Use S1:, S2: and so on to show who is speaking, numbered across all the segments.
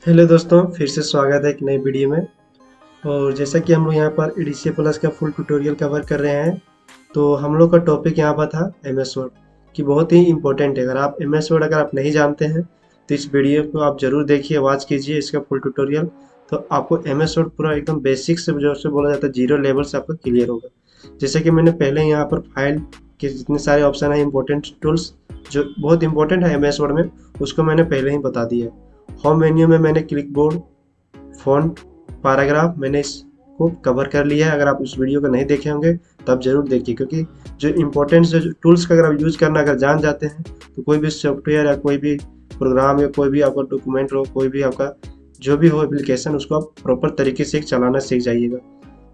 S1: Hello दोस्तों, फिर से स्वागत है एक नई वीडियो में। और जैसा कि हम लोग यहाँ पर एडीसी प्लस का फुल ट्यूटोरियल कवर कर रहे हैं, तो हम लोग का टॉपिक यहाँ पर था एम एस वर्ड कि बहुत ही इंपॉर्टेंट है। अगर आप एम एस वर्ड अगर आप नहीं जानते हैं तो इस वीडियो को आप ज़रूर देखिए, वॉच कीजिए इसका फुल ट्यूटोरियल। तो आपको एम एस वर्ड पूरा एकदम बेसिक से जो से बोला जाता है जीरो लेवल से आपका क्लियर होगा। जैसे कि मैंने पहले यहाँ पर फाइल के जितने सारे ऑप्शन है, इंपॉर्टेंट टूल्स जो बहुत इंपॉर्टेंट है एम एस वर्ड में, उसको मैंने पहले ही बता दिया है। होम मेन्यू में मैंने क्लिक बोर्ड, फ़ॉन्ट, पैराग्राफ मैंने इसको कवर कर लिया है। अगर आप उस वीडियो को नहीं देखे होंगे तो आप ज़रूर देखिए, क्योंकि जो इम्पोर्टेंट जो टूल्स का अगर आप यूज़ करना अगर जान जाते हैं तो कोई भी सॉफ्टवेयर या कोई भी प्रोग्राम या कोई भी आपका डॉक्यूमेंट हो, कोई भी आपका जो भी हो एप्लीकेशन, उसको आप प्रॉपर तरीके से चलाना सीख जाइएगा।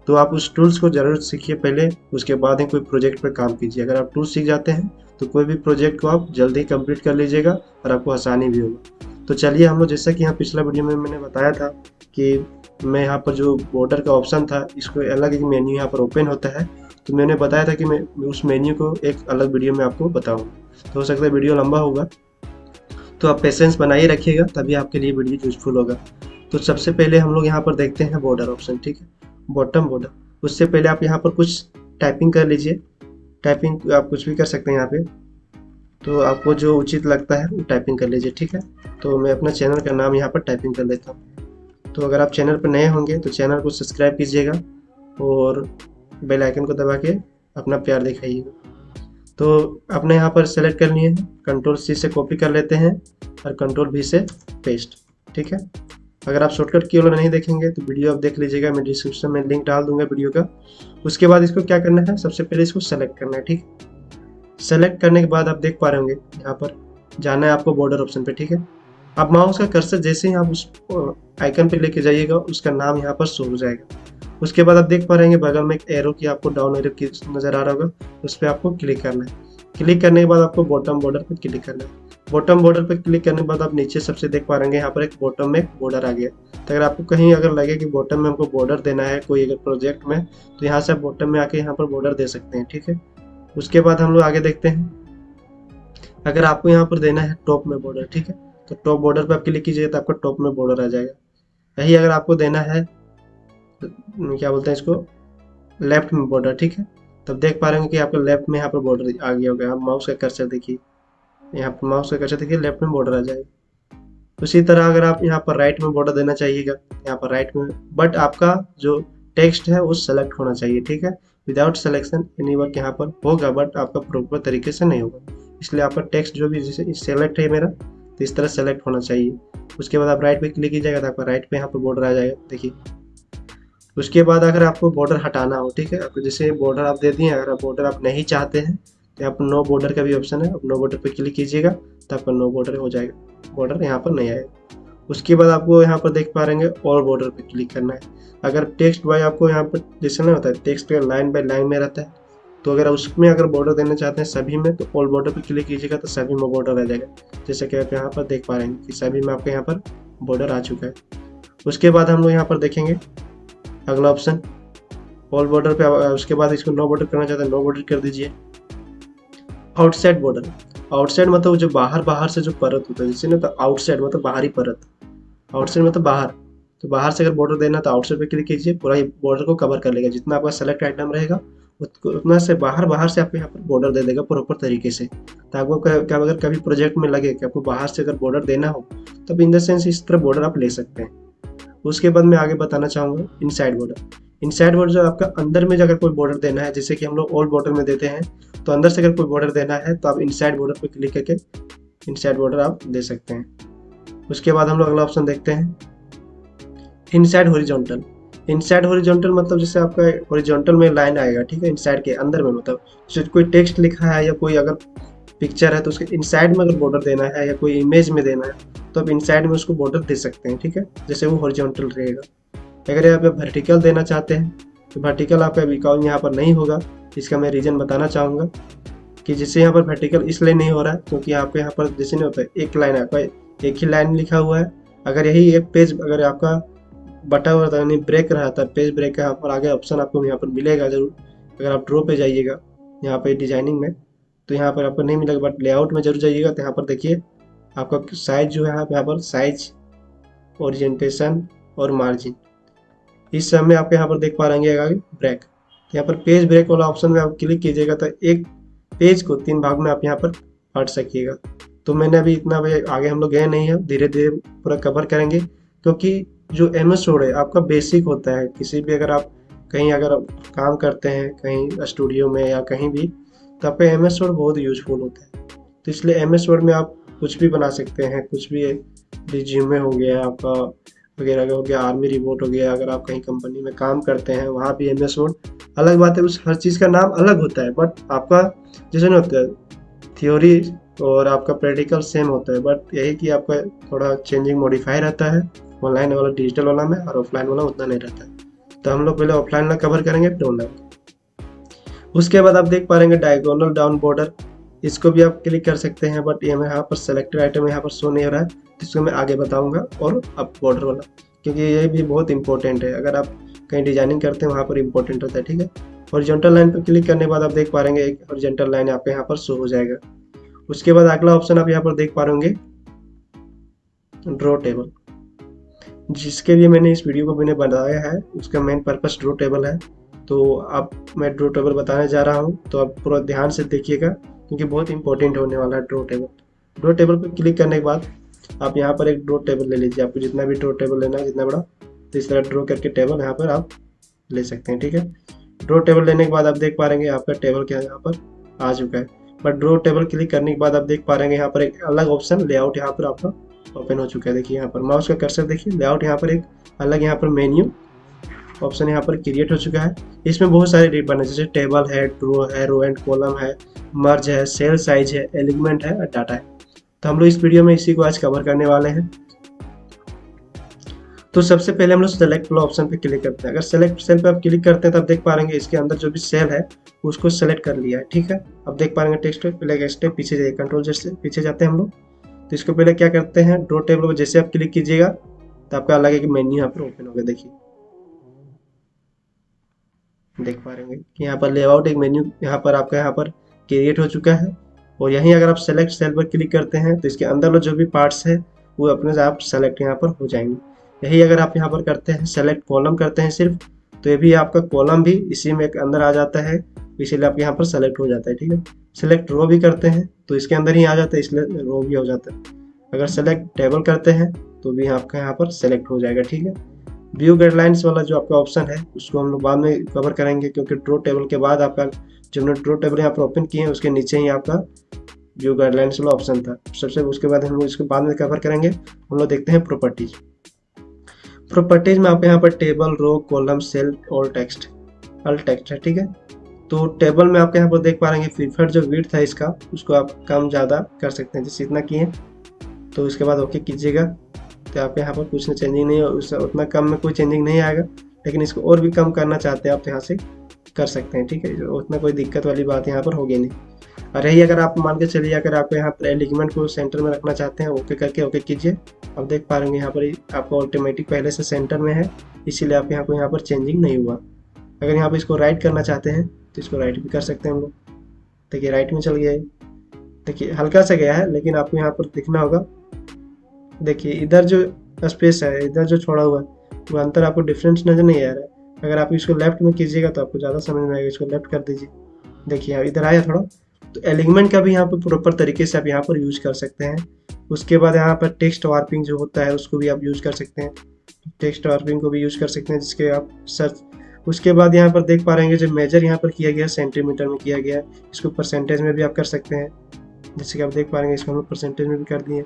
S1: तो आप उस टूल्स को ज़रूर सीखिए पहले, उसके बाद ही कोई प्रोजेक्ट पर काम कीजिए। अगर आप टूल्स सीख जाते हैं तो कोई भी प्रोजेक्ट को आप जल्दी कंप्लीट कर लीजिएगा और आपको आसानी भी होगा। तो चलिए हम लोग, जैसा कि यहाँ पिछला वीडियो में मैंने बताया था कि मैं यहाँ पर जो बॉर्डर का ऑप्शन था, इसको अलग एक मेन्यू यहाँ पर ओपन होता है। तो मैंने बताया था कि मैं उस मेन्यू को एक अलग वीडियो में आपको बताऊँ, तो हो सकता है वीडियो लंबा होगा, तो आप पेशेंस बनाए रखिएगा, तभी आपके लिए वीडियो यूजफुल होगा। तो सबसे पहले हम लोग यहाँ पर देखते हैं बॉर्डर ऑप्शन, ठीक है, बॉटम बॉर्डर। उससे पहले आप यहाँ पर कुछ टाइपिंग कर लीजिए। टाइपिंग आप कुछ भी कर सकते हैं यहाँ पे, तो आपको जो उचित लगता है वो टाइपिंग कर लीजिए, ठीक है। तो मैं अपना चैनल का नाम यहाँ पर टाइपिंग कर लेता हूँ। तो अगर आप चैनल पर नए होंगे तो चैनल को सब्सक्राइब कीजिएगा और बेल आइकन को दबा के अपना प्यार दिखाइएगा। तो अपने यहाँ पर सेलेक्ट कर लिए हैं, कंट्रोल सी से कॉपी कर लेते हैं और कंट्रोल वी से पेस्ट, ठीक है। अगर आप शॉर्टकट की वाला नहीं देखेंगे तो वीडियो आप देख लीजिएगा, मैं डिस्क्रिप्शन में लिंक डाल दूंगा वीडियो का। उसके बाद इसको क्या करना है, सबसे पहले इसको सेलेक्ट करना है, ठीक है। सेलेक्ट करने के बाद आप देख पा रहे होंगे यहाँ पर जाना है आपको बॉर्डर ऑप्शन पे, ठीक है। आप माउस का कर्सर जैसे ही आप उस आइकन पे लेके जाइएगा, उसका नाम यहाँ पर शो हो जाएगा। उसके बाद आप देख पा रहे हैं बगल में एक एरो की, आपको डाउन एरो की नजर आ रहा होगा, उस पर आपको क्लिक करना है। क्लिक करने के बाद आपको बॉटम बॉर्डर पर क्लिक करना है। बॉटम बॉर्डर पर क्लिक करने के बाद आप नीचे सबसे देख पा रहे हैं यहाँ पर एक बॉटम में एक बॉर्डर आ गया। तो अगर आपको कहीं अगर लगे कि बॉटम में हमको बॉर्डर देना है कोई अगर प्रोजेक्ट में, तो यहाँ से आप बॉटम में आके यहाँ पर बॉर्डर दे सकते हैं, ठीक है। उसके बाद हम लोग आगे देखते हैं, अगर आपको यहाँ पर देना है टॉप में बॉर्डर, ठीक है, तो टॉप बॉर्डर पे आप क्लिक कीजिएगा तो आपको टॉप में बॉर्डर आ जाएगा। यही अगर आपको देना है क्या बोलते हैं इसको, लेफ्ट में बॉर्डर, ठीक है, तब देख पा रहे होंगे कि आपको लेफ्ट में यहाँ पर बॉर्डर आ गया होगा। आप माउस का कर्सर देखिए, यहाँ पर माउस का कर्सर देखिए, लेफ्ट में बॉर्डर आ जाएगा। उसी तरह अगर आप यहाँ पर राइट में बॉर्डर देना चाहिएगा, यहाँ पर राइट में, बट आपका जो टेक्स्ट है वो सेलेक्ट होना चाहिए, ठीक है। विदाउट सिलेक्शन एनी वर्क यहाँ पर होगा, बट आपका प्रॉपर तरीके से नहीं होगा। इसलिए आपका टेक्स्ट जो भी जैसे सेलेक्ट है मेरा, तो इस तरह सेलेक्ट होना चाहिए। उसके बाद आप राइट पे क्लिक कीजिएगा तो आपका राइट पे यहाँ पर बॉर्डर आ जाएगा, देखिए। उसके बाद अगर आपको बॉर्डर हटाना हो, ठीक है, आपको जैसे बॉर्डर आप दे दिए, अगर आप बॉर्डर आप नहीं चाहते हैं तो यहाँ पर नो बॉर्डर का भी ऑप्शन है, आप नो बॉर्डर पे क्लिक कीजिएगा तो आपका नो बॉर्डर हो जाएगा, बॉर्डर यहाँ पर नहीं आएगा। उसके बाद आपको यहाँ पर देख पा रहे हैं ऑल बॉर्डर पे क्लिक करना है। अगर टेक्स्ट बाय आपको यहाँ पर जैसे ना होता है टेक्स्ट का लाइन बाय लाइन में रहता है, तो अगर उसमें अगर बॉर्डर देना चाहते हैं सभी में, तो ऑल बॉर्डर पे क्लिक कीजिएगा तो सभी में बॉर्डर आ जाएगा। जैसे कि आप यहाँ पर देख पा रहे हैं कि सभी में आपके यहाँ पर बॉर्डर आ चुका है। उसके बाद हम लोग यहाँ पर देखेंगे अगला ऑप्शन ऑल बॉर्डर पे। उसके बाद इसको नो बॉर्डर करना चाहते हैं, नो बॉर्डर कर दीजिए। आउटसाइड बॉर्डर, आउटसाइड मतलब जो बाहर बाहर से जो परत होता है, जैसे ना, तो आउटसाइड मतलब बाहरी परत, आउटसाइड मतलब बाहर। तो बाहर से अगर बॉर्डर देना तो आउटसाइड पे क्लिक कीजिए, पूरा बॉर्डर को कवर कर लेगा। जितना आपका सेलेक्ट आइटम रहेगा उतना से बाहर बाहर से आपको यहाँ पर बॉर्डर दे देगा प्रॉपर तरीके से। तो आपको अगर कभी प्रोजेक्ट में लगे कि आपको बाहर से अगर बॉर्डर देना हो, तब इन द सेंस इस तरह बॉर्डर आप ले सकते हैं। उसके बाद मैं आगे बताना चाहूँगा इनसाइड बॉर्डर। इनसाइड बॉर्डर जो आपका अंदर में अगर कोई बॉर्डर देना है, जैसे कि हम लोग ऑल बॉर्डर में देते हैं, तो अंदर से अगर कोई बॉर्डर देना है तो आप इनसाइड बॉर्डर पर क्लिक करके इनसाइड बॉर्डर आप दे सकते हैं। उसके बाद हम लोग अगला ऑप्शन देखते हैं इनसाइड हॉरिजॉन्टल। इनसाइड हॉरिजॉन्टल मतलब जैसे आपका हॉरिजॉन्टल में लाइन आएगा, ठीक है, इनसाइड के अंदर में, मतलब जो कोई टेक्स्ट लिखा है या कोई अगर पिक्चर है तो उसके इनसाइड में अगर बॉर्डर देना है या कोई इमेज में देना है तो आप इनसाइड में उसको बॉर्डर दे सकते हैं, ठीक है, जैसे वो हॉरिजॉन्टल रहेगा। अगर आप वर्टिकल देना चाहते हैं तो वर्टिकल आपका अकाउंट यहाँ पर नहीं होगा। इसका मैं रीज़न बताना चाहूँगा कि जैसे यहाँ पर वर्टिकल इसलिए नहीं हो रहा है क्योंकि आपके यहाँ पर जैसे नहीं होता है, एक लाइन आपका एक ही लाइन लिखा हुआ है। अगर यही एक पेज अगर आपका बटा हुआ था, यानी ब्रेक रहा था, पेज ब्रेक का यहाँ पर आगे ऑप्शन आपको यहाँ पर मिलेगा जरूर। अगर आप ड्रॉ पे जाइएगा यहाँ पे डिजाइनिंग में, तो यहाँ पर आपको नहीं मिलेगा, बट लेआउट में जरूर जाइएगा। तो यहाँ पर देखिए आपका साइज जो है यहाँ पर साइज ओरिएंटेशन और मार्जिन। इस सब में आप यहाँ पर देख पा रहे हैं आगे ब्रेक। यहाँ पर पेज ब्रेक वाला ऑप्शन में आप क्लिक कीजिएगा तो एक पेज को 3 भाग में आप यहाँ पर बांट सकिएगा। तो मैंने अभी इतना भी आगे हम लोग गए नहीं है, धीरे धीरे पूरा कवर करेंगे, क्योंकि जो MS वर्ड है आपका बेसिक होता है। किसी भी अगर आप कहीं अगर आप काम करते हैं कहीं स्टूडियो में या कहीं भी, तो आपका MS वर्ड बहुत यूजफुल होता है। तो इसलिए MS वर्ड में आप कुछ भी बना सकते हैं, कुछ भी रिज्यूमे हो गया आपका वगैरह हो गया, आर्मी रिपोर्ट हो गया, अगर आप कहीं कंपनी में काम करते हैं वहाँ भी MS वर्ड। अलग बात है, उस हर चीज़ का नाम अलग होता है, बट आपका जैसे नहीं होता है थियोरी और आपका प्रैक्टिकल सेम होता है, बट यही कि आपका थोड़ा चेंजिंग मॉडिफाई रहता है ऑनलाइन वाला डिजिटल वाला में, और ऑफलाइन वाला उतना नहीं रहता है। तो हम लोग पहले ऑफलाइन वाला कवर करेंगे फिर ऑनलाइन। उसके बाद आप देख पा रहे हैं डायगोनल डाउन बॉर्डर, इसको भी आप क्लिक कर सकते हैं, बट ये यहाँ पर सेलेक्टेड आइटम यहाँ पर शो नहीं हो रहा है, तो इसको मैं आगे बताऊंगा। और अब बॉर्डर वाला, क्योंकि ये भी बहुत इंपॉर्टेंट है, अगर आप कहीं डिजाइनिंग करते हैं वहाँ पर इंपॉर्टेंट होता है, ठीक है। हॉरिजॉन्टल लाइन पर क्लिक करने के बाद आप देख पा रहे हैं एक हॉरिजॉन्टल लाइन आपके यहाँ पर शो हो जाएगा। उसके बाद अगला ऑप्शन आप यहाँ पर देख पा रहे होंगे ड्रॉ टेबल, जिसके लिए मैंने इस वीडियो को मैंने बनाया है, उसका मेन पर्पस ड्रॉ टेबल है। तो अब मैं ड्रॉ टेबल बताने जा रहा हूँ, तो आप पूरा ध्यान से देखिएगा, क्योंकि बहुत इंपॉर्टेंट होने वाला है ड्रॉ टेबल। ड्रॉ टेबल पर क्लिक करने के बाद आप यहाँ पर एक ड्रॉ टेबल ले लीजिए, आपको जितना भी ड्रॉ टेबल लेना है जितना बड़ा, तो इस तरह ड्रॉ करके टेबल यहाँ पर आप ले सकते हैं, ठीक है। ड्रॉ टेबल लेने के बाद आप देख पा रहे हैं आपका टेबल क्या यहाँ पर आ चुका है। बट ड्रॉ टेबल क्लिक करने के बाद आप देख पा रहे हैं यहाँ पर एक अलग ऑप्शन लेआउट यहाँ पर आपका ओपन हो चुका है। देखिए यहाँ पर माउस का कर्सर देखिए, लेआउट यहाँ पर एक अलग यहाँ पर मेन्यू ऑप्शन यहाँ पर क्रिएट हो चुका है। इसमें बहुत सारे रिबन है, जैसे टेबल है, ड्रो है, रो एंड कॉलम है, मर्ज है, सेल साइज है, एलिमेंट है और डाटा है। तो हम लोग इस वीडियो में इसी को आज कवर करने वाले हैं। तो सबसे पहले हम लोग सेलेक्ट वाला ऑप्शन पे क्लिक करते हैं। अगर सेलेक्ट सेल पे आप क्लिक करते हैं तो आप देख पा रहे हैं इसके अंदर जो भी सेल है उसको सेलेक्ट कर लिया है, ठीक है। अब देख पा रहे हैं टेक्स्ट पहले स्टेप पीछे जाइए, कंट्रोल जैसे पीछे जाते हैं हम लोग। तो इसको पहले क्या करते हैं, ड्रॉ टेबल पर जैसे आप क्लिक कीजिएगा तो आपका अलग एक मेन्यू यहाँ पर ओपन होगा। देखिए देख पा रहे हैं कि यहाँ पर लेआउट एक मेन्यू यहाँ पर आपका यहाँ पर क्रिएट हो चुका है। और यहीं अगर आप सेलेक्ट सेल पर क्लिक करते हैं तो इसके अंदर जो भी पार्ट्स है वो अपने से आप सेलेक्ट यहाँ पर हो जाएंगे। यही अगर आप यहाँ पर करते हैं सेलेक्ट कॉलम करते हैं सिर्फ, तो ये भी आपका कॉलम भी इसी में अंदर आ जाता है, इसीलिए आपके यहाँ पर सेलेक्ट हो जाता है, ठीक है। सेलेक्ट रो भी करते हैं तो इसके अंदर ही आ जाता है, इसलिए रो भी हो जाता है। अगर सेलेक्ट टेबल करते हैं तो भी आपका यहाँ पर सेलेक्ट हो जाएगा, ठीक है। व्यू गाइडलाइंस वाला जो आपका ऑप्शन है उसको हम लोग बाद में कवर करेंगे, क्योंकि ड्रॉ टेबल के बाद आपका जो हमने ड्रॉ टेबल यहाँ पर ओपन किए हैं उसके नीचे ही आपका व्यू गाइडलाइंस वाला ऑप्शन था सबसे, उसके बाद हम लोग इसको बाद में कवर करेंगे। हम लोग देखते हैं प्रॉपर्टीज। प्रॉपर्टीज में आपके यहाँ पर टेबल, रो, कॉलम, सेल और टेक्स्ट, ऑल टेक्स्ट है, ठीक है। तो टेबल में आपके यहाँ पर देख पा रहे हैं प्रीफर्ड जो विड्थ है इसका उसको आप कम ज़्यादा कर सकते हैं, जैसे इतना किए तो उसके बाद ओके कीजिएगा तो आपके यहाँ पर कुछ चेंजिंग नहीं, उससे उतना कम में कोई चेंजिंग नहीं आएगा। लेकिन इसको और भी कम करना चाहते हैं आप तो यहाँ से कर सकते हैं, ठीक है। उतना कोई दिक्कत वाली बात यहाँ पर होगी नहीं। और यही अगर आप मान के चलिए अगर आप यहाँ पर एलिमेंट को सेंटर में रखना चाहते हैं, ओके करके ओके कीजिए। अब देख पा रहे हैं यहाँ पर आपका ऑटोमेटिक पहले से सेंटर में है, इसीलिए आप यहाँ पर चेंजिंग नहीं हुआ। अगर यहाँ पर इसको राइट करना चाहते हैं तो इसको राइट भी कर सकते हैं हम लोग। देखिए राइट में चल गया है, देखिए हल्का सा गया है, लेकिन आपको यहाँ पर दिखना होगा। देखिए इधर जो स्पेस है, इधर जो छोड़ा हुआ है वो अंतर आपको डिफरेंस नजर नहीं आ रहा है। अगर आप इसको लेफ्ट में कीजिएगा तो आपको ज़्यादा समझ में आएगा। इसको लेफ्ट कर दीजिए, देखिए इधर आया थोड़ा। तो एलिमेंट का भी यहाँ पर प्रॉपर तरीके से आप यहाँ पर यूज कर सकते हैं। उसके बाद यहाँ पर टेक्स्ट वार्पिंग जो होता है उसको भी आप यूज कर सकते हैं, टेक्स्ट वार्पिंग को भी यूज कर सकते हैं जिसके आप सर्च। उसके बाद यहाँ पर देख पा रहे हैं जो मेजर यहाँ पर किया गया सेंटीमीटर में किया गया है, इसको परसेंटेज में भी आप कर सकते हैं, जैसे कि आप देख पा रहे हैं इसको हम परसेंटेज में भी कर दिए।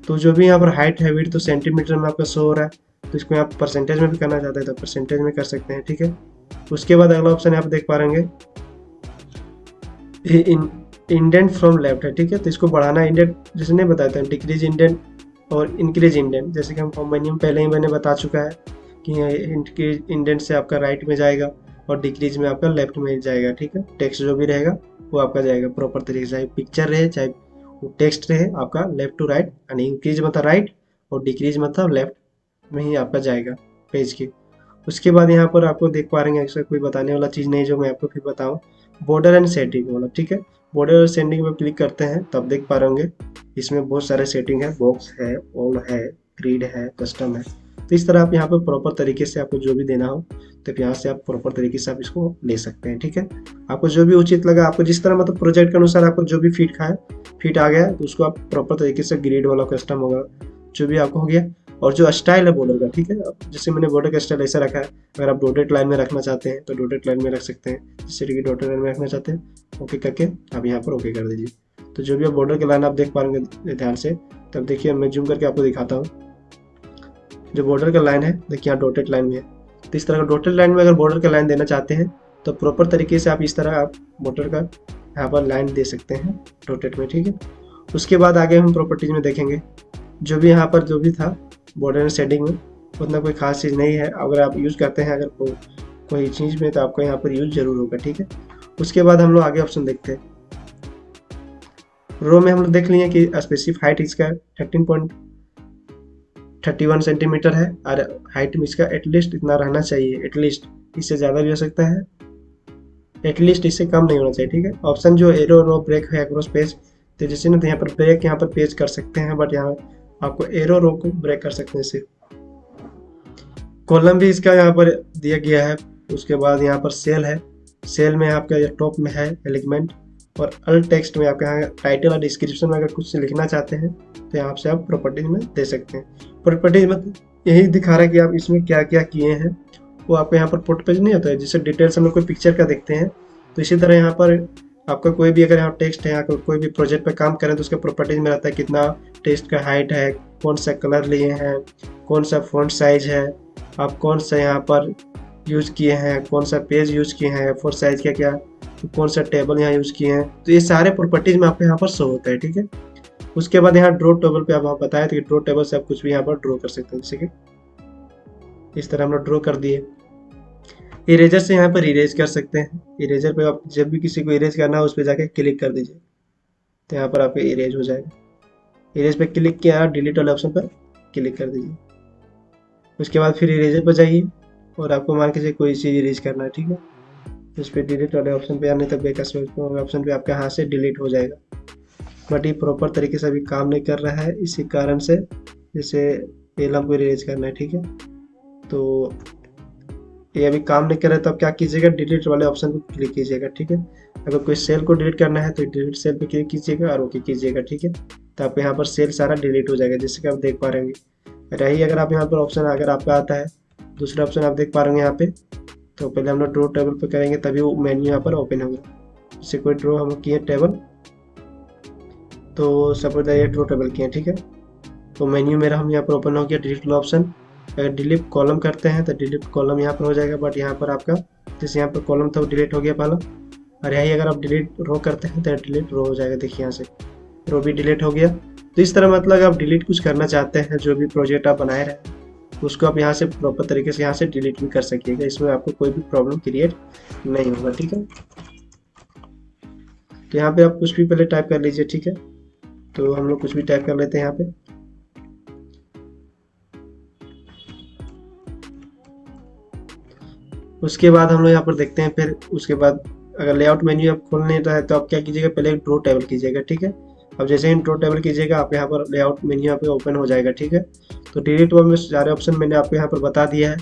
S1: तो जो भी यहाँ पर हाइट है विड्थ तो सेंटीमीटर में आपका शो हो रहा है, तो इसको आप परसेंटेज में भी करना चाहते हैं तो परसेंटेज में कर सकते हैं, ठीक है। उसके बाद अगला ऑप्शन यहाँ पर देख पा रहे हैं इंडेंट फ्रॉम लेफ्ट है, ठीक है। तो इसको बढ़ाना इंडेंट जैसे नहीं बताते हैं, डिक्रीज इंडेंट और इंक्रीज इंडेंट, जैसे कि हम फॉर्म मेन्यू में पहले ही मैंने बता चुका है कि इंडेंट से आपका राइट में जाएगा और डिक्रीज में आपका लेफ्ट में जाएगा, ठीक है। टेक्स्ट जो भी रहेगा वो आपका जाएगा प्रॉपर तरीके से, चाहे पिक्चर रहे चाहे टेक्स्ट रहे आपका लेफ्ट टू राइट, यानी इंक्रीज मतलब राइट और डिक्रीज मतलब लेफ्ट में ही आपका जाएगा पेज की। उसके बाद यहाँ पर आपको देख पा रहे हैं ऐसा कोई बताने वाला चीज़ नहीं जो मैं आपको फिर बताऊँ, बॉर्डर एंड सेटिंग वाला, ठीक है। बॉर्डर और सेटिंग पर क्लिक करते हैं तब देख पा रहे होंगे इसमें बहुत सारे सेटिंग है, बॉक्स है, ऑल है, ग्रिड है, कस्टम है। तो इस तरह आप यहाँ पर प्रॉपर तरीके से आपको जो भी देना हो तो यहाँ से आप प्रॉपर तरीके से आप इसको ले सकते हैं, ठीक है। आपको जो भी उचित लगा, आपको जिस तरह मतलब प्रोजेक्ट के अनुसार आपको जो भी फिट आ गया तो उसको आप प्रॉपर तरीके से ग्रिड वाला, कस्टम होगा, जो भी आपको हो गया। और जो स्टाइल है बॉर्डर का, ठीक है, अब जैसे मैंने बॉर्डर का स्टाइल ऐसा रखा है, अगर आप डॉटेड लाइन में रखना चाहते हैं तो डॉटेड लाइन में रख सकते हैं, जैसे कि डॉटेड लाइन में रखना चाहते हैं ओके करके आप यहाँ पर ओके कर दीजिए। तो जो भी आप बॉर्डर की लाइन आप देख पाएंगे ध्यान से, तब देखिए मैं जूम करके आपको दिखाता हूँ। जो बॉर्डर का लाइन है देखिए यहाँ डॉटेड लाइन में है, तो इस तरह का डॉटेड लाइन में अगर बॉर्डर का लाइन देना चाहते हैं तो प्रॉपर तरीके से आप इस तरह आप बॉर्डर का यहाँ पर लाइन दे सकते हैं डॉटेड में, ठीक है। उसके बाद आगे हम प्रॉपर्टीज में देखेंगे, जो भी यहाँ पर जो भी था बॉर्डर एंड शेडिंग में उतना कोई खास चीज़ नहीं है। अगर आप यूज़ करते हैं अगर कोई चीज़ में तो आपको यहाँ पर यूज जरूर होगा, ठीक है। उसके बाद हम लोग आगे ऑप्शन देखते हैं। रो में हम लोग देख लिए कि स्पेसिफिक हाइट इसका 13.31 सेंटीमीटर है और हाइट में इसका एटलीस्ट इतना रहना चाहिए, एटलीस्ट, इससे ज़्यादा भी हो सकता है, एटलीस्ट इससे कम नहीं होना चाहिए, ठीक है। ऑप्शन जो एरो रो ब्रेक है अक्रॉस पेज, तो जैसे ना तो यहाँ पर ब्रेक यहाँ पर पेज कर सकते हैं, बट यहाँ आपको एरो रो को ब्रेक कर सकते हैं सिर्फ। कॉलम भी इसका यहाँ पर दिया गया है। उसके बाद यहाँ पर सेल है, सेल में आपका ये टॉप में है एलिगमेंट, और अल्ट टेक्स्ट में आपके यहाँ टाइटल और डिस्क्रिप्शन में अगर कुछ लिखना चाहते हैं तो यहाँ से आप प्रॉपर्टीज में दे सकते हैं। प्रॉपर्टीज में यही दिखा रहा है कि आप इसमें क्या क्या किए हैं, वो आपको यहाँ पर पोर्ट पेज नहीं होता है, जिससे डिटेल्स हम लोग कोई पिक्चर का देखते हैं। तो इसी तरह यहाँ पर आपका कोई भी अगर यहाँ टेक्स्ट है, यहाँ कोई भी प्रोजेक्ट पे काम करें तो उसके प्रॉपर्टीज में रहता है कितना टेक्स्ट का हाइट है, कौन सा कलर लिए हैं, कौन सा फॉन्ट साइज है, आप कौन सा यहाँ पर यूज़ किए हैं, कौन सा पेज यूज़ किए हैं, फॉन्ट साइज क्या क्या, कौन सा टेबल यहाँ यूज़ किए हैं। तो ये सारे प्रॉपर्टीज में आपको यहाँ पर शो होता है, ठीक है। उसके बाद यहाँ ड्रॉ टेबल पे आप बताया था कि ड्रॉ टेबल से आप कुछ भी यहाँ पर ड्रॉ कर सकते हैं, जैसे कि इस तरह हम लोग ड्रॉ कर दिए। इरेजर से यहाँ पर इरेज कर सकते हैं। इरेजर पे आप जब भी किसी को इरेज करना हो उस पर जाके क्लिक कर दीजिए तो यहाँ पर आपका इरेज हो जाएगा। इरेज पे क्लिक किया, डिलीट वाले ऑप्शन पर क्लिक कर दीजिए। उसके बाद फिर इरेजर पर जाइए और आपको मान के कोई चीज़ इरेज करना है, ठीक है। इस पर डिलीट वाले ऑप्शन पे, यानी तब बेकस ऑप्शन पे आपके हाथ से डिलीट हो जाएगा। बट ये प्रॉपर तरीके से अभी काम नहीं कर रहा है, इसी कारण से जैसे एलम को इरेज करना है, ठीक है। तो ये अभी काम नहीं कर रहा है, तो आप क्या कीजिएगा, डिलीट वाले ऑप्शन पर क्लिक कीजिएगा, ठीक है। अगर कोई सेल को डिलीट करना है तो डिलीट सेल पे क्लिक कीजिएगा और ओके कीजिएगा, ठीक है। तो आपको यहाँ पर सेल सारा डिलीट हो जाएगा, जैसे कि आप देख पा रहे हैं। रही अगर आप यहाँ पर ऑप्शन अगर आपका आता है दूसरा ऑप्शन आप देख पा रहे हैं यहाँ पे, तो पहले हम लोग ड्रॉ टेबल पे करेंगे तभी वो मेन्यू यहाँ पर ओपन होगा। जैसे कोई ड्रॉ हम किए टेबल, तो सपोज ये ड्रॉ टेबल किए, ठीक है। तो मेन्यू मेरा हम यहाँ पर ओपन हो गया, डिलीट वाला ऑप्शन। अगर डिलीट कॉलम करते हैं तो डिलीट कॉलम यहाँ पर हो जाएगा, बट यहाँ पर आपका जैसे यहाँ पर कॉलम था वो डिलीट हो गया पहला। और यही अगर आप डिलीट रो करते हैं तो डिलीट रो हो जाएगा, देखिए यहाँ से रो भी डिलीट हो गया। तो इस तरह मतलब आप डिलीट कुछ करना चाहते हैं, जो भी प्रोजेक्ट आप बनाए रहे उसको आप यहाँ से प्रॉपर तरीके से यहाँ से डिलीट भी कर सकिएगा, इसमें आपको कोई भी प्रॉब्लम क्रिएट नहीं होगा, ठीक है। तो यहाँ पे आप कुछ भी पहले टाइप कर लीजिए, ठीक है। तो हम लोग कुछ भी टाइप कर लेते हैं यहाँ पे। उसके बाद हम लोग यहाँ पर देखते हैं, फिर उसके बाद अगर लेआउट मेन्यू आप खोलने है तो आप क्या कीजिएगा, पहले एक ड्रॉ टेबल कीजिएगा, ठीक है। अब जैसे ही ड्रॉ टेबल कीजिएगा आप यहाँ पर लेआउट मेन्यू यहाँ पे ओपन हो जाएगा, ठीक है। तो डिलीट वन में सारे ऑप्शन मैंने आपको यहाँ पर बता दिया है।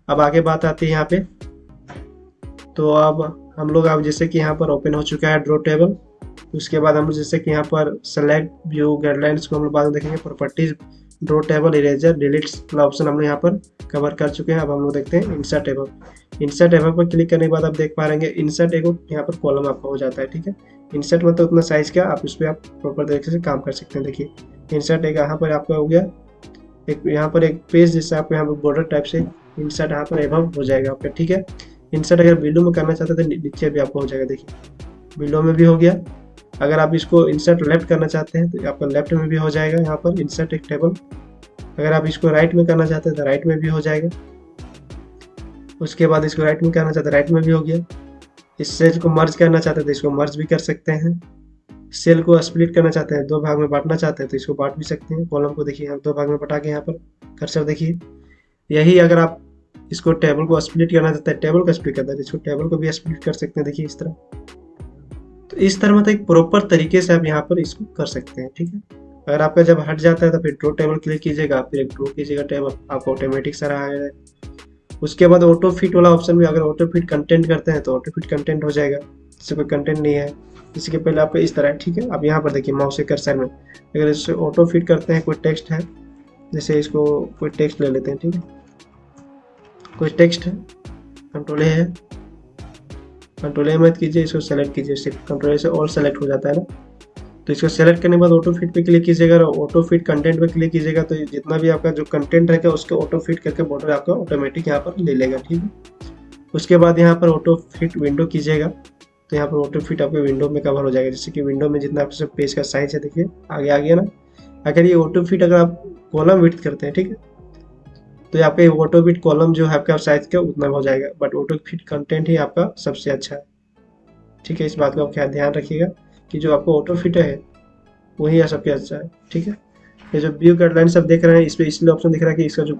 S1: अब आगे बात आती है यहाँ पे, तो अब हम लोग अब जैसे कि यहाँ पर ओपन हो चुका है ड्रॉ टेबल। उसके बाद हम लोग जैसे कि यहाँ पर सेलेक्ट व्यू गाइडलाइंस को हम लोग बाद में देखेंगे। Properties, draw table, eraser, delete वाला ऑप्शन हम लोग यहाँ पर कवर कर चुके हैं। अब हम लोग देखते हैं इंसर्ट टेबल। इंसर्ट टेबल पर क्लिक करने के बाद आप देख पा रहे हैं इंसर्ट एक यहाँ पर कॉलम आपका हो जाता है, ठीक है। इंसर्ट मतलब उतना साइज का आप उस पर आप प्रॉपर तरीके से काम कर सकते हैं। देखिए इंसर्ट एक यहाँ पर आपका हो गया, एक यहाँ पर एक पेज जैसे आपको यहाँ पर बॉर्डर टाइप से इंसर्ट यहाँ पर एबव हो जाएगा आपका, ठीक है। इंसर्ट अगर बिलो में करना चाहते हैं तो नीचे भी आपको हो जाएगा, देखिए बिलो में भी हो गया। अगर आप इसको इंसर्ट लेफ्ट करना चाहते हैं तो आपका लेफ्ट में भी हो जाएगा यहाँ पर इंसर्ट एक टेबल। अगर आप इसको राइट में करना चाहते हैं तो राइट में भी हो जाएगा। उसके बाद इसको राइट में करना चाहते हैं राइट में भी हो गया। इस सेल को मर्ज करना चाहते हैं तो इसको मर्ज भी कर सकते हैं। सेल को स्प्लिट करना चाहते हैं, दो भाग में बांटना चाहते हैं तो इसको बांट भी सकते हैं। कॉलम को देखिए हम दो भाग में बटा के यहाँ पर कर्सर देखिए। यही अगर आप इसको टेबल को स्प्लिट करना चाहते हैं, टेबल को स्प्लिट करता है, इसको टेबल को भी स्प्लिट कर सकते हैं, देखिए इस तरह। तो इस तरह मतलब एक प्रॉपर तरीके से आप यहाँ पर इसको कर सकते हैं, ठीक है। अगर आपका जब हट जाता है तो फिर ड्रॉ टेबल क्लिक कीजिएगा, फिर एक ड्रॉ कीजिएगा टेबल, आपको ऑटोमेटिक सारा आ जाएगा। उसके बाद ऑटो फिट वाला ऑप्शन भी, अगर ऑटो फिट कंटेंट करते हैं तो ऑटो फिट कंटेंट हो जाएगा। जैसे कोई कंटेंट नहीं है, इसके पहले आपका इस तरह है, ठीक है। अब यहाँ पर देखिए माउस के कर्सर में अगर इससे ऑटो फिट करते हैं, कोई टेक्स्ट है, जैसे इसको कोई टेक्स्ट ले लेते हैं, ठीक है, कोई टेक्स्ट है, कंट्रोल ए है, कंट्रोल ए मत कीजिए, इसको सेलेक्ट कीजिए, सिर्फ कंट्रोल ए से ऑल सेलेक्ट हो जाता है ना। तो इसको सेलेक्ट करने के बाद ऑटो फिट पे क्लिक कीजिएगा और ऑटो फिट कंटेंट पे क्लिक कीजिएगा, तो जितना भी आपका जो कंटेंट रहेगा उसको ऑटो फिट करके बॉर्डर आपका ऑटोमेटिक यहाँ पर ले लेगा, ठीक है। उसके बाद यहाँ पर ऑटो फिट विंडो कीजिएगा, तो यहाँ पर ऑटो फिट आपके विंडो में कवर हो जाएगा। जैसे कि विंडो में जितना आपके पेज का साइज है, देखिए आगे आ गया ना। अगर ये ऑटो फिट अगर आप कॉलम विड्थ करते हैं, ठीक है, तो आपका ऑटो फिट कॉलम जो है आपका साइज का उतना हो जाएगा, बट ऑटो फिट कंटेंट ही आपका सबसे अच्छा है, ठीक है। इस बात का आप क्या ध्यान रखिएगा कि जो आपको ऑटो फिट है वही सबसे अच्छा है, ठीक है। ये जो व्यू गाइडलाइन सब देख रहे हैं, इस पर इसलिए ऑप्शन दिख रहा है कि इसका जो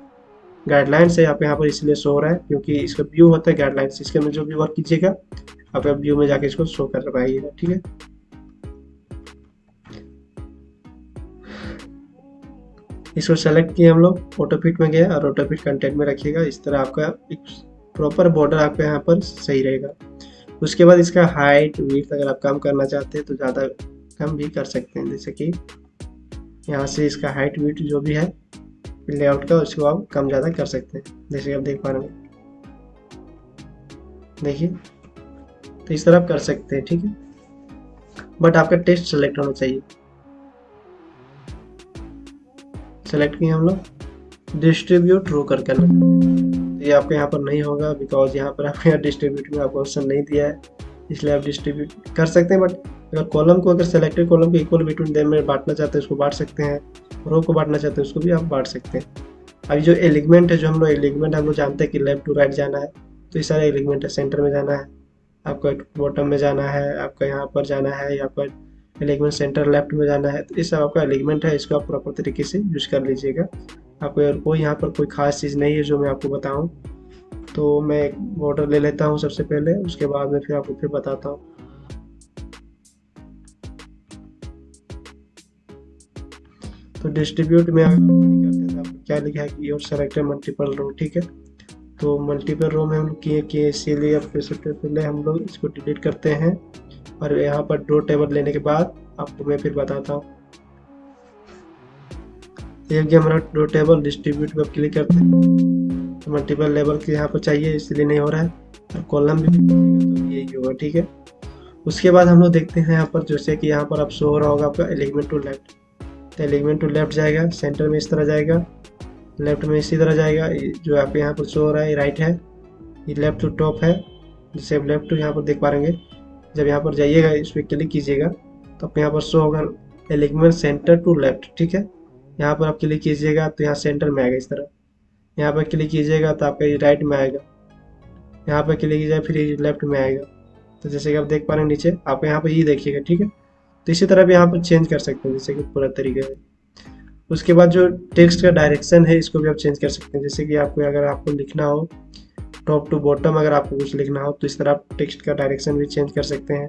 S1: गाइडलाइंस है आप यहाँ पर इसलिए शो हो रहा है क्योंकि इसका व्यू होता है गाइडलाइंस। इसके में जो भी वर्क कीजिएगा आप व्यू में जाके इसको शो कर पाइएगा, ठीक है। इसको सेलेक्ट किए हम लोग, ऑटो फिट में गए और ऑटो फिट कंटेंट में रखिएगा। इस तरह आपका एक प्रॉपर बॉर्डर आपका यहाँ पर सही रहेगा। उसके बाद इसका हाइट विड्थ अगर आप कम करना चाहते हैं तो ज़्यादा कम भी कर सकते हैं, जैसे कि यहाँ से इसका हाइट विड्थ जो भी है लेआउट का उसको आप कम ज़्यादा कर सकते हैं, जैसे आप देख पा रहे हैं, देखिए। तो इस तरह आप कर सकते हैं, ठीक है। बट आपका टेक्स्ट सेलेक्ट होना चाहिए। सेलेक्ट किए हम लोग, डिस्ट्रीब्यूट रो कर करना, ये आपके यहाँ पर नहीं होगा बिकॉज यहाँ पर आपके यहाँ डिस्ट्रीब्यूट में आपको ऑप्शन नहीं दिया है, इसलिए आप डिस्ट्रीब्यूट कर सकते हैं। बट अगर कॉलम को, अगर सेलेक्टेड कॉलम को इक्वल बिटवीन देम में बांटना चाहते हैं उसको बांट सकते हैं, रो को बांटना चाहते हैं उसको भी आप बांट सकते हैं। अभी जो एलिगमेंट है, जो हम लोग एलिगमेंट हम लोग जानते हैं कि लेफ्ट टू राइट जाना है, तो ये सारा एलिगमेंट है। सेंटर में जाना है आपको, बॉटम में जाना है आपका, यहाँ पर जाना है, यहाँ पर एलिगमेंट सेंटर लेफ्ट में जाना है, तो ये सब आपका एलिगमेंट है। इसको आप प्रॉपर तरीके से यूज कर लीजिएगा। आपको कोई यहाँ पर कोई खास चीज़ नहीं है जो मैं आपको बताऊँ। तो मैं एक बॉर्डर ले लेता हूँ सबसे पहले, उसके बाद में फिर आपको फिर बताता हूँ। तो डिस्ट्रीब्यूट में अगर करते हैं तो आपको क्या लिखा है कि योर सेलेक्टेड मल्टीपल रो, ठीक है। तो मल्टीपल रो में हम लोग किए इसीलिए अब सबसे पहले हम लोग इसको डिलीट करते हैं और यहाँ पर ड्रॉ टेबल लेने के बाद आपको मैं फिर बताता हूँ। ये हमारा ड्रॉ टेबल डिस्ट्रीब्यूट पर क्लिक करते हैं तो मल्टीपल लेवल के यहाँ पर चाहिए, इसलिए नहीं हो रहा है। और कॉलम भी तो यही होगा, ठीक है। उसके बाद हम लोग देखते हैं यहाँ पर, जैसे कि यहाँ पर आप शो हो रहा होगा आपका एलिगमेंट टू लेफ्ट, तो एलिगमेंट टू लेफ्ट जाएगा, सेंटर में इस तरह जाएगा, लेफ्ट में इसी तरह जाएगा। जो आप यहाँ पर शो हो रहा है राइट है, ये लेफ्ट टू टॉप है, जिसे आप लेफ्ट टू यहाँ पर देख पा रहेंगे। जब यहाँ पर जाइएगा इस पर क्लिक कीजिएगा तो आप यहाँ पर शो होगा एलिगमेंट सेंटर टू लेफ्ट, ठीक है। यहाँ पर आप क्लिक कीजिएगा तो यहाँ सेंटर में आएगा इस तरह, यहाँ पर क्लिक कीजिएगा तो आपका ये राइट में आएगा, यहाँ पर क्लिक कीजिएगा फिर ये लेफ्ट में आएगा। तो जैसे कि आप देख पा रहे हैं नीचे, आप यहाँ पर ये देखिएगा, ठीक है। तो इसी तरह भी यहाँ पर चेंज कर सकते हैं, जैसे कि पूरा तरीके से। उसके बाद जो टेक्स्ट का डायरेक्शन है इसको भी आप चेंज कर सकते हैं, जैसे कि आपको अगर आपको लिखना हो टॉप टू बॉटम, अगर आपको कुछ लिखना हो तो इस तरह आप टेक्स्ट का डायरेक्शन भी चेंज कर सकते हैं।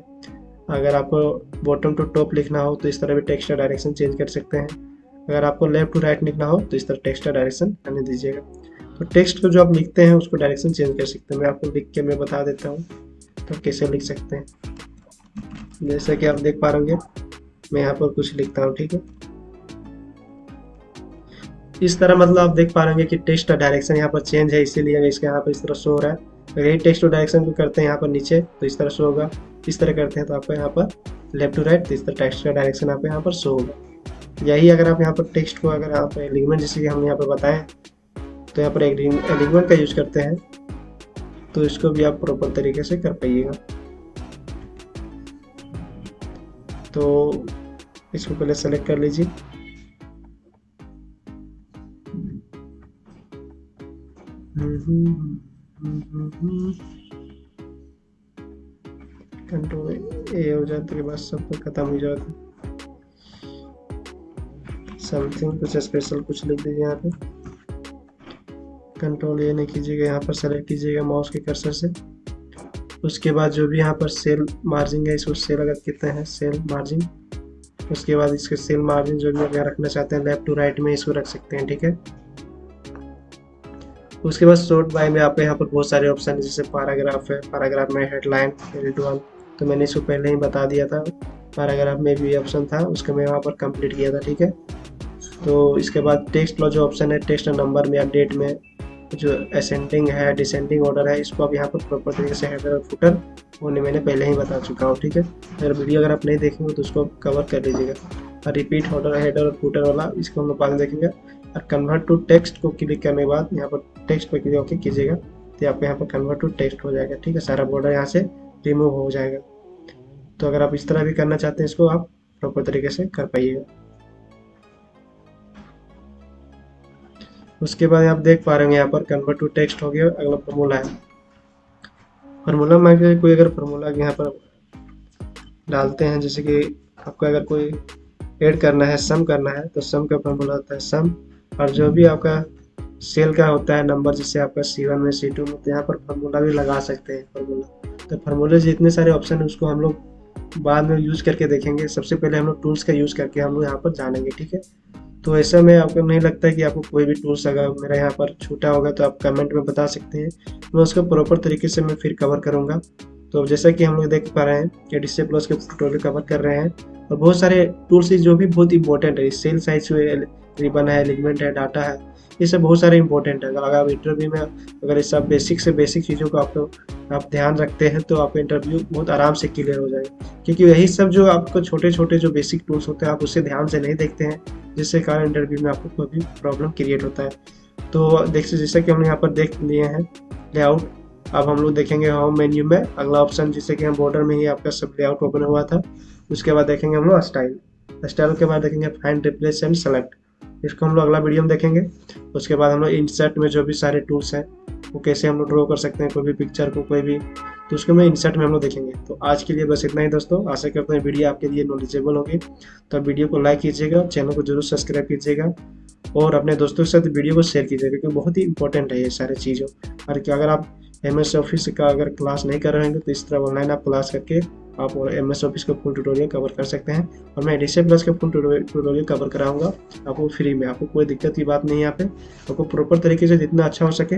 S1: अगर आपको बॉटम टू टॉप लिखना हो तो इस तरह भी टेक्स्ट का डायरेक्शन चेंज कर सकते हैं। अगर आपको लेफ्ट टू राइट लिखना हो तो इस तरह टेक्स्ट का डायरेक्शन आने दीजिएगा। तो टेक्स्ट को जो आप लिखते हैं उसको डायरेक्शन चेंज कर सकते हैं। मैं आपको लिख के मैं बता देता हूँ तो कैसे लिख सकते हैं। जैसे कि आप देख पा रहे होंगे, मैं यहाँ पर कुछ लिखता हूँ, ठीक है। इस तरह मतलब आप देख पा रहे होंगे कि टेक्स्ट का डायरेक्शन यहाँ पर चेंज है, इसीलिए इसके यहाँ पर इस तरह शो हो रहा है। अगर यही टेक्स्ट टू डायरेक्शन को करते हैं यहाँ पर नीचे तो इस तरह शो होगा, इस तरह करते हैं तो आपको यहाँ पर लेफ्ट टू राइट, तो इस तरह टेक्स्ट का डायरेक्शन आपको यहाँ पर शो होगा। यही अगर आप यहाँ पर टेक्स्ट को, अगर आप एलिगमेंट जैसे कि हम यहाँ पर बताएं तो यहाँ पर एलिगमेंट का यूज करते हैं, तो इसको भी आप प्रॉपर तरीके से कर पाइएगा। तो इसको पहले सेलेक्ट कर लीजिए, कंट्रोल ए हो जाते के बाद सब कुछ खत्म हो जाता है। समथिंग कुछ स्पेशल कुछ लिख दीजिए यहाँ पे, कंट्रोल ए नहीं कीजिएगा, यहाँ पर सेलेक्ट कीजिएगा माउस के कर्सर से। उसके बाद जो भी यहाँ पर सेल मार्जिन है इसको सेल अगर कितने हैं सेल मार्जिन, उसके बाद इसके सेल मार्जिन जो भी अगर रखना चाहते हैं लेफ्ट टू राइट में इसको रख सकते हैं, ठीक है। उसके बाद शॉर्ट बाय में आपको यहाँ पर बहुत सारे ऑप्शन है, जैसे पैराग्राफ है, पैराग्राफ में हेडलाइन, एडिटोरियल, तो मैंने इसको पहले ही बता दिया था। पैराग्राफ में भी ऑप्शन था, उसको मैं वहाँ पर कंप्लीट किया था, ठीक है। तो इसके बाद टेक्स्ट वाला जो ऑप्शन है, टेक्स्ट नंबर में या डेट में जो असेंडिंग है डिसेंडिंग ऑर्डर है, इसको आप यहाँ पर प्रॉपर तरीके से हेडर और फुटर वो मैंने पहले ही बता चुका हूँ, ठीक है। अगर वीडियो अगर आप नहीं देखेंगे तो उसको कवर कर लीजिएगा। और रिपीट ऑर्डर हेडर और फुटर वाला इसको हम लोग बाद में देखेंगे। और कन्वर्ट टू टेक्स्ट को क्लिक करने के बाद यहाँ पर टेक्स्ट पर क्लिक होकर कीजिएगा तो आपको यहाँ पर कन्वर्ट टू टेक्स्ट हो जाएगा, ठीक है। सारा बॉर्डर यहाँ से रिमूव हो जाएगा। तो अगर आप इस तरह भी करना चाहते हैं इसको आप प्रॉपर तरीके से कर पाइएगा। उसके बाद आप देख पा रहे होंगे यहाँ पर कन्वर्ट टू टेक्स्ट हो गया। अगला फॉर्मूला है। फॉर्मूला में कोई अगर फॉर्मूला यहाँ पर डालते हैं, जैसे कि आपको अगर कोई ऐड करना है, सम करना है, तो सम का फॉर्मूला होता है सम। और जो भी आपका सेल का होता है नंबर, जिससे आपका C1 में C2 में, तो यहाँ पर फार्मूला भी लगा सकते हैं फार्मूला। तो फार्मूले से इतने सारे ऑप्शन है, उसको हम लोग बाद में यूज करके देखेंगे। सबसे पहले हम लोग टूल्स का यूज करके हम लोग यहाँ पर जानेंगे, ठीक है। तो ऐसा में आपको नहीं लगता है कि आपको कोई भी टूल्स अगर मेरा यहाँ पर छूटा होगा तो आप कमेंट में बता सकते हैं, मैं उसको प्रॉपर तरीके से मैं फिर कवर करूँगा। तो जैसा कि हम लोग देख पा रहे हैं कि डिस्प्ले प्लस के ट्यूटोरियल कवर कर रहे हैं, और बहुत सारे टूल्स जो भी बहुत इंपॉर्टेंट है, सेल साइज रिबन है, एलिमेंट है, डाटा है, ये सब बहुत सारे इंपॉर्टेंट है। अगर आप इंटरव्यू में अगर इस सब बेसिक से बेसिक चीज़ों को आप ध्यान रखते हैं तो आपका इंटरव्यू बहुत आराम से क्लियर हो जाएगा। क्योंकि यही सब जो आपको छोटे छोटे जो बेसिक टूल्स होते हैं आप उससे ध्यान से नहीं देखते हैं, जिससे कारण इंटरव्यू में आपको कोई भी प्रॉब्लम क्रिएट होता है। तो देखिए जैसे कि हम यहाँ पर देख लिए हैं लेआउट। अब हम लोग देखेंगे होम मेन्यू में अगला ऑप्शन, जिससे कि हम बॉर्डर में ही आपका सब लेआउट ओपन हुआ था। उसके बाद देखेंगे हम लोग स्टाइल के बाद देखेंगे फाइंड, रिप्लेस एंड सेलेक्ट। इसको हम लोग अगला वीडियो में देखेंगे। उसके बाद हम लोग इंसर्ट में जो भी सारे टूल्स हैं वो कैसे हम लोग ड्रॉ कर सकते हैं कोई भी पिक्चर को, कोई भी, तो उसको मैं इंसर्ट में हम लोग देखेंगे। तो आज के लिए बस इतना ही दोस्तों। आशा करते हैं वीडियो आपके लिए नॉलेजेबल होगी। तो वीडियो को लाइक कीजिएगा, चैनल को जरूर सब्सक्राइब कीजिएगा और अपने दोस्तों के साथ वीडियो को शेयर कीजिएगा, क्योंकि बहुत ही इंपॉर्टेंट है ये सारी चीज़ों। और कि अगर आप MS ऑफिस का अगर क्लास नहीं कर रहे हैं तो इस तरह ऑनलाइन आप क्लास करके आप MS ऑफिस का फुल ट्यूटोरियल कवर कर सकते हैं। और मैं एडिशन प्लस का फुल ट्यूटोरियल कवर कराऊंगा आपको फ्री में। आपको कोई दिक्कत की बात नहीं है, यहाँ पे आपको प्रॉपर तरीके से जितना अच्छा हो सके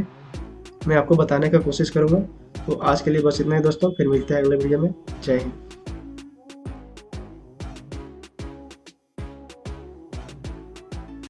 S1: मैं आपको बताने का कोशिश करूँगा। तो आज के लिए बस इतना ही दोस्तों, फिर मिलते हैं अगले वीडियो में। जय हिंद।